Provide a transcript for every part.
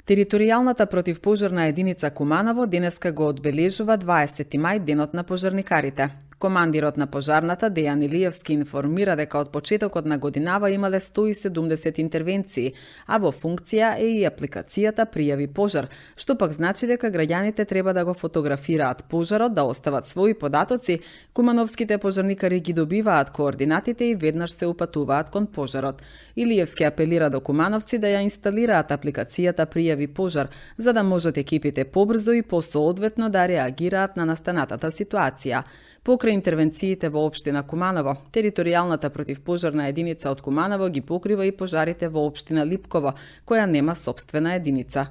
Територијалната противпожарна единица Куманово денеска го одбележува 20 мај денот на пожарникарите. Командирот на пожарната Дејан Илиевски информира дека од почетокот на годинава имале 170 интервенции, а во функција е и апликацијата Пријави пожар, што пак значи дека граѓаните треба да го фотографираат пожарот, да остават своји податоци, кумановските пожарникари ги добиваат координатите и веднаш се упатуваат кон пожарот. Илиевски апелира до кумановци да ја инсталираат апликацијата Пријави пожар, за да можат екипите побрзо и посоодветно да реагираат на настанатата ситуација. Покрај интервенциите во општина Куманово, територијалната противпожарна единица од Куманово ги покрива и пожарите во општина Липково, која нема сопствена единица.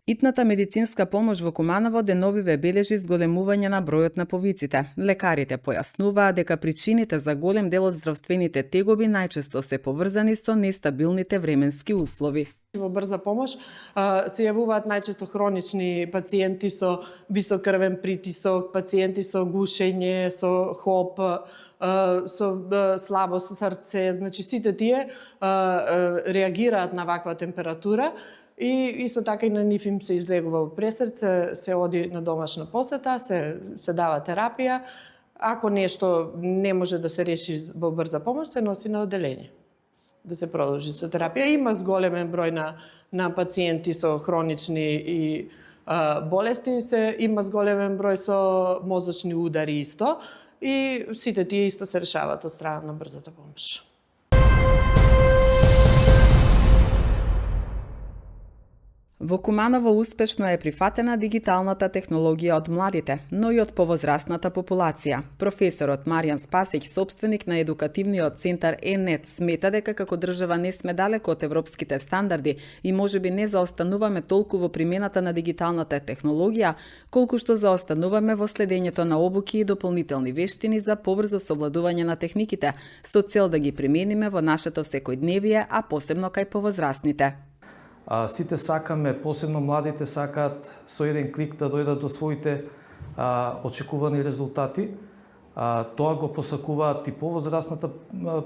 Итната медицинска помош во Куманово деновиве бележи зголемување на бројот на повиците. Лекарите појаснуваат дека причините за голем дел од здравствените тегоби најчесто се поврзани со нестабилните временски услови. Во брза помош се јавуваат најчесто хронични пациенти со висок крвен притисок, пациенти со гушење, со хоп, со слабо со срце, значи сите тие реагираат на ваква температура. И исто така и на нив им се излегува во пресрце, се оди на домашна посета, се дава терапија. Ако нешто не може да се реши во брза помош, се носи на оделение да се продолжи со терапија. Има зголемен број на пациенти со хронични и болести, има зголемен број со мозочни удари исто и сите тие исто се решаваат од страна на брзата помош. Во Куманово успешно е прифатена дигиталната технологија од младите, но и од повозрастната популација. Професорот Маријан Спасиќ, собственик на едукативниот центар ЕНЕТ, смета дека како држава не сме далеко од европските стандарди и можеби не заостануваме толку во примената на дигиталната технологија, колку што заостануваме во следењето на обуки и дополнителни вештини за побрзо совладување на техниките, со цел да ги примениме во нашето секојдневие, а посебно кај повозрастните. Сите сакаме, посебно младите сакаат со еден клик да дојдат до своите очекувани резултати. Тоа го посакуваат и повозрастната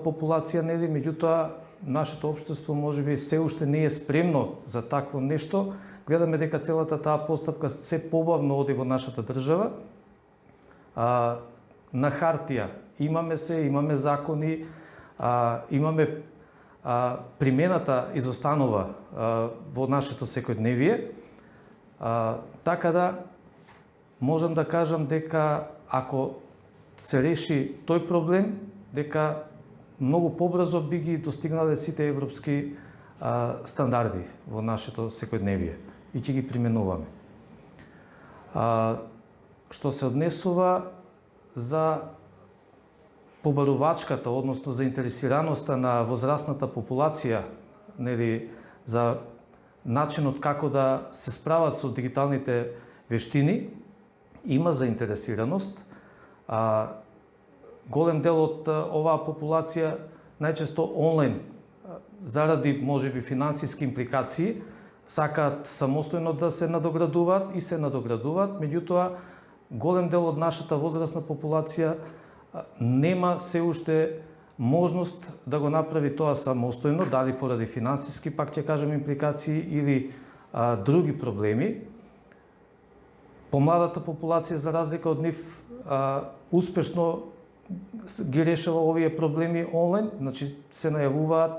популација, нели, меѓутоа нашето општество можеби се уште не е спремно за такво нешто. Гледаме дека целата таа постапка се побавно оди во нашата држава. На хартија имаме закони, имаме примената изостанува во нашето секојдневие, така да можам да кажам дека ако се реши тој проблем, дека многу побрзо би ги достигнале сите европски стандарди во нашето секојдневие и ќе ги применуваме. Што се однесува за побарувачката, односно заинтересираноста на возрастната популација, нели, за начинот како да се справат со дигиталните вештини, има заинтересираност. Голем дел од оваа популација најчесто онлайн, заради можеби финансиски импликации, сакаат самостојно да се надоградуваат и се надоградуваат, меѓутоа голем дел од нашата возрастна популација нема се уште можност да го направи тоа самостојно, дали поради финансиски, пак ќе кажам, импликации или други проблеми. Помладата популација, за разлика од нив, успешно ги решава овие проблеми онлайн, значи се најавуваат,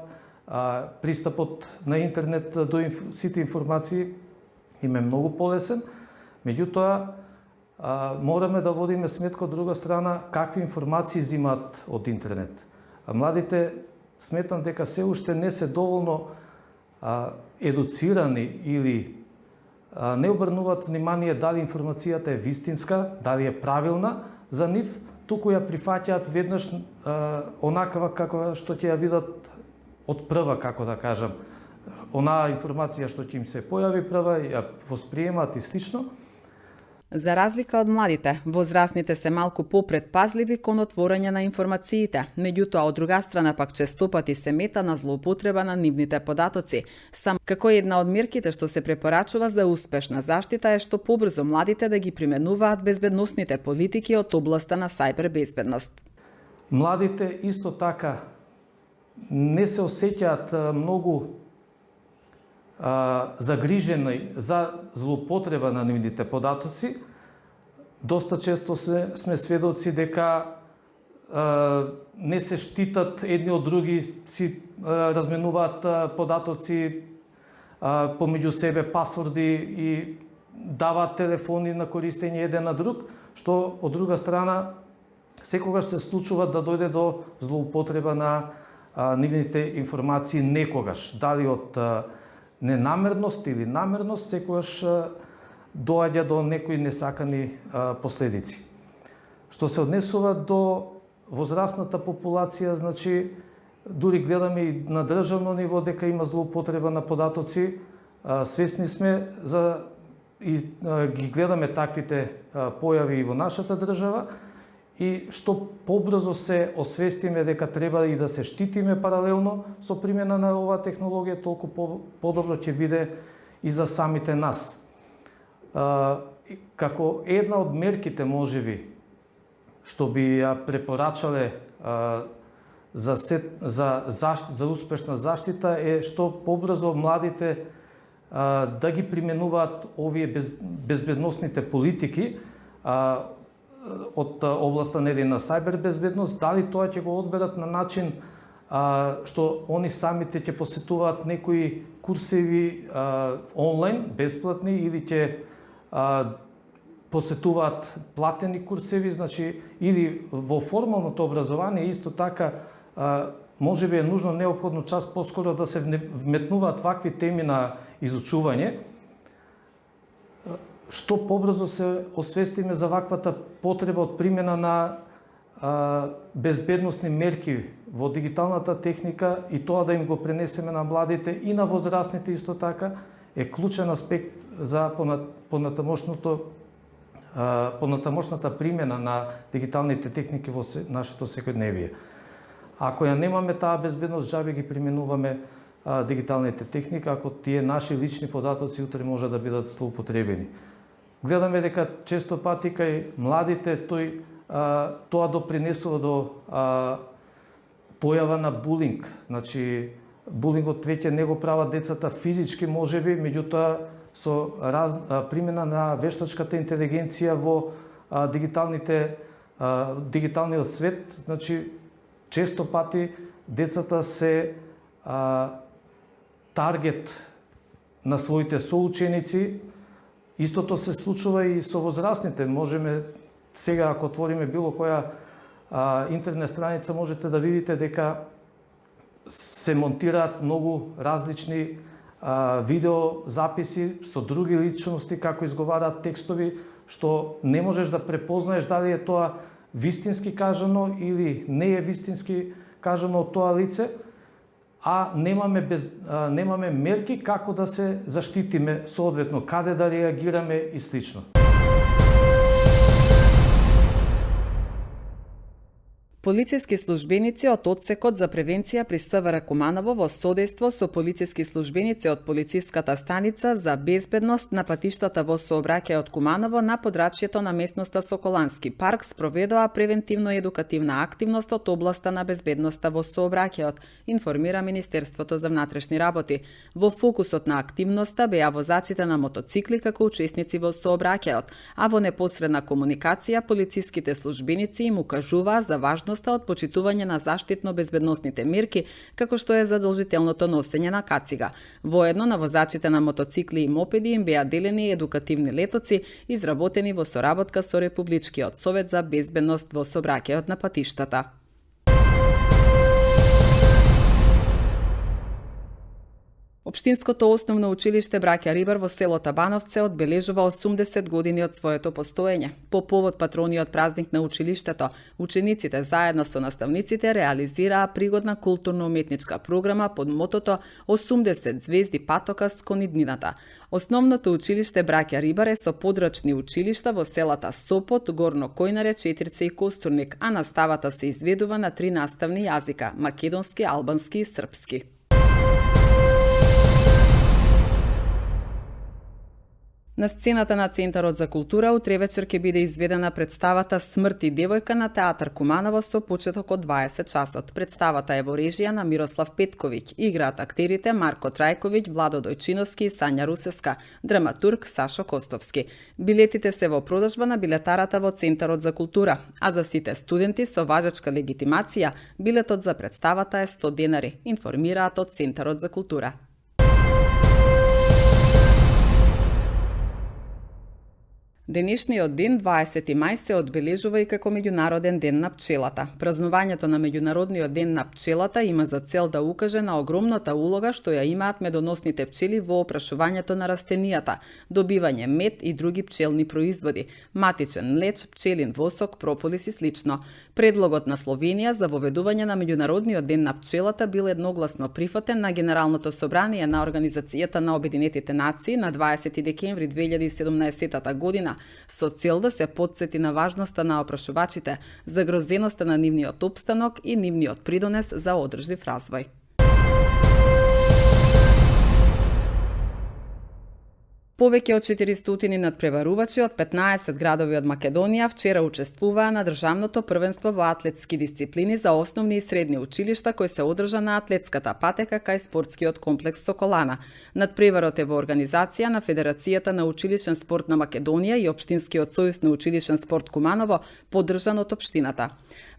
пристапот на интернет до сите информации им е многу полесен, меѓутоа мораме да водиме сметка од друга страна какви информации взимаат од интернет. Младите сметам дека се уште не се доволно едуцирани или не обрнуваат внимание дали информацијата е вистинска, дали е правилна за нив, туку ја прифаќаат веднаш онаква како што ќе ја видат од прва, како да кажам. Онаа информација што ќе им се појави прва, ја восприемаат и слично. За разлика од младите, возрастните се малку попредпазливи кон отворање на информациите, меѓутоа од друга страна пак честопати се мета на злоупотреба на нивните податоци. Сам како една од мерките што се препорачува за успешна заштита е што побрзо младите да ги применуваат безбедносните политики од областа на сајбер безбедност. Младите исто така не се осеќаат многу загрижени за злоупотреба на нивните податоци. Доста често сме сведоци дека не се штитат едни од други, си разменуваат податоци помеѓу себе, пасворди и даваат телефони на користење еден на друг, што од друга страна секогаш се случува да дојде до злоупотреба на нивните информации некогаш. Дали од ненамерност или намерност, секогаш доаѓа до некои несакани последици. Што се однесува до возрастната популација, значи, дури гледаме и на државно ниво дека има злоупотреба на податоци, свесни сме и ги гледаме таквите појави и во нашата држава, и што побрзо се освестиме дека треба и да се штитиме паралелно со примена на оваа технологија, толку подобро ќе биде и за самите нас. Како една од мерките, можеби, што би ја препорачале за успешна заштита е што побрзо младите да ги применуваат овие безбедносните политики од областа на сајбер безбедност, дали тоа ќе го одберат на начин што они самите ќе посетуваат некои курсеви онлайн, бесплатни, или ќе посетуваат платени курсеви, значи, или во формалното образование исто така можеби е нужно неопходно час поскоро да се вметнуваат вакви теми на изучување. Што побрзо се освестиме за ваквата потреба од примена на безбедносни мерки во дигиталната техника и тоа да им го пренесеме на младите и на возрастните исто така, е клучен аспект за понатамошната примена на дигиталните техники во нашето секојдневие. Ако ја немаме таа безбедност, џабе ги применуваме дигиталните техники, ако тие наши лични податоци утре може да бидат злоупотребени. Гледаме дека често пати кај младите тоа допринесува до појава на булинг. Значи, булингот веќе не го прават децата физички, можеби, меѓутоа со примена на вештачката интелигенција во дигиталниот свет, значи, често пати децата се таргет на своите соученици. Истото се случува и со возрастните. Можеме сега, ако отвориме било која интернет страница, можете да видите дека се монтираат многу различни видео записи со други личности како изговараат текстови, што не можеш да препознаеш дали е тоа вистински кажано или не е вистински кажано од тоа лице, а немаме мерки како да се заштитиме соодветно, каде да реагираме и слично. Полициски службеници од Одсекот за превенција при СВР Куманово во содејство со полициски службеници од полициската станица за безбедност на патиштата во сообраќај од Куманово на подрачјето на местноста Соколански парк спроведоа превентивно-едукативна активност од областа на безбедноста во сообраќајот, информира Министерството за внатрешни работи. Во фокусот на активноста беа возачите на мотоцикли како учесници во сообраќајот, а во непосредна комуникација полициските службеници им укажуваа за важност од почитување на заштитно-безбедносните мерки, како што е задолжителното носење на кацига. Воедно на возачите на мотоцикли и мопеди им беа делени едукативни летоци, изработени во соработка со Републичкиот совет за безбедност во сообраќајот на патиштата. Општинското основно училиште Браќа Рибар во селото Бановце одбележува 80 години од своето постоење. По повод патрониот празник на училиштето, учениците заедно со наставниците реализираа пригодна културно-уметничка програма под мотото 80 звезди патокас кон иднината. Основното училиште Браќа Рибар е со подрачни училишта во селата Сопот, Горно Којнаре, Четирце и Костурник, а наставата се изведува на 3 наставни јазика – македонски, албански и српски. На сцената на Центарот за култура утре вечер ќе биде изведена представата Смрт и девојка на театар Куманово со почеток од 20 часот. Представата е во режија на Мирослав Петковиќ. Играат актерите Марко Трајковиќ, Владо Дојчиновски и Сања Русевска, драматург Сашо Костовски. Билетите се во продажба на билетарата во Центарот за култура, а за сите студенти со важечка легитимација билетот за представата е 100 денари, информираат од Центарот за култура. Денешниот ден, 20 мај, се одбележува и како Меѓународен ден на пчелата. Празнувањето на Меѓународниот ден на пчелата има за цел да укаже на огромната улога што ја имаат медоносните пчели во опрашувањето на растенијата, добивање мед и други пчелни производи, матичен млеч, пчелин восок, прополис и слично. Предлогот на Словенија за воведување на Меѓународниот ден на пчелата бил едногласно прифатен на Генералното собрание на Организацијата на Обединетите нации на 20 декември 2017 година, со цел да се потсети на важноста на опрашувачите, загрозеноста на нивниот опстанок и нивниот придонес за одржлив развој. Повеќе од 400 надпреварувачи од 15 градови од Македонија вчера учествуваа на државното првенство во атлетски дисциплини за основни и средни училишта кој се одржа на атлетската патека кај спортскиот комплекс Соколана. Надпреварот е во организација на Федерацијата на училишен спорт на Македонија и Општинскиот сојуз на училишен спорт Куманово, поддржан од општината.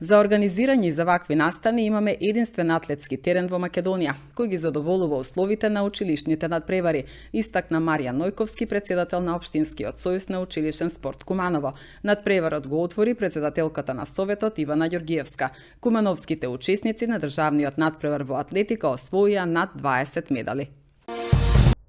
За организирање за вакви настани имаме единствен атлетски терен во Македонија, кој ги задоволува условите на училишните надпревари, истакна Марија Нојковски, председател на Општинскиот сојуз на училишен спорт Куманово. Надпреварот го отвори председателката на Советот Ивана Ѓоргиевска. Кумановските учесници на државниот надпревар во атлетика освоија над 20 медали.